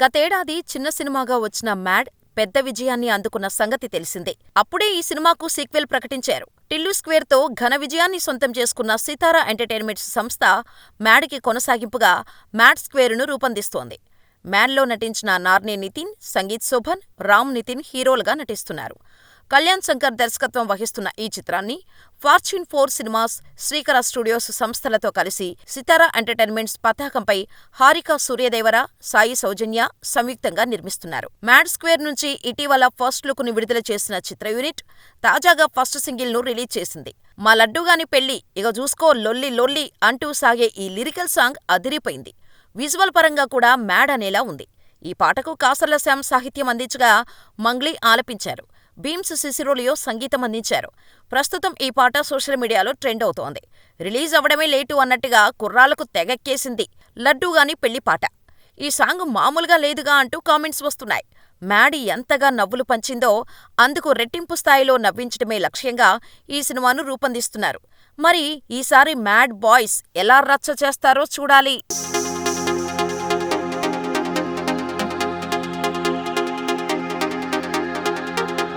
గతేడాది చిన్న సినిమాగా వచ్చిన మ్యాడ్ పెద్ద విజయాన్ని అందుకున్న సంగతి తెలిసిందే. అప్పుడే ఈ సినిమాకు సీక్వెల్ ప్రకటించారు. టిల్లు స్క్వేర్తో ఘన విజయాన్ని సొంతం చేసుకున్న సితారా ఎంటర్టైన్మెంట్స్ సంస్థ మ్యాడ్కి కొనసాగింపుగా మ్యాడ్ స్క్వేర్ను రూపొందిస్తోంది. మ్యాడ్లో నటించిన నార్నే నితిన్, సంగీత్ శోభన్, రామ్ నితిన్ హీరోలుగా నటిస్తున్నారు. కళ్యాణ్ శంకర్ దర్శకత్వం వహిస్తున్న ఈ చిత్రాన్ని ఫార్చ్యూన్ 4 సినిమాస్, శ్రీకర స్టూడియోస్ సంస్థలతో కలిసి సితారా ఎంటర్టైన్మెంట్స్ పతాకంపై హారిక సూర్యదేవర, సాయి సౌజన్య సంయుక్తంగా నిర్మిస్తున్నారు. మ్యాడ్ స్క్వేర్ నుంచి ఇటీవల ఫస్ట్ లుక్ ని విడుదల చేసిన చిత్ర యూనిట్ తాజాగా ఫస్ట్ సింగిల్ ను రిలీజ్ చేసింది. మా లడ్డుగాని పెళ్లి ఇక చూసుకో లొల్లి లొల్లి అంటూ సాగే ఈ లిరికల్ సాంగ్ అదిరిపోయింది. విజువల్ పరంగా కూడా మ్యాడ్ అనేలా ఉంది. ఈ పాటకు కాసర్ల శ్యామ్ సాహిత్యం అందించగా మంగ్లీ ఆలపించారు. భీమ్స్ సిసిరోలియో సంగీతం అందించారు. ప్రస్తుతం ఈ పాట సోషల్ మీడియాలో ట్రెండ్ అవుతోంది. రిలీజ్ అవ్వడమే లేటు అన్నట్టుగా కుర్రాళ్లకు తెగెక్కేసింది లడ్డూగాని పెళ్లి పాట. ఈ సాంగ్ మామూలుగా లేదుగా అంటూ కామెంట్స్ వస్తున్నాయి. మ్యాడ్ ఎంతగా నవ్వులు పంచిందో అందుకు రెట్టింపు స్థాయిలో నవ్వించడమే లక్ష్యంగా ఈ సినిమాను రూపొందిస్తున్నారు. మరి ఈసారి మ్యాడ్ బాయ్స్ ఎలా రచ్చ చేస్తారో చూడాలి.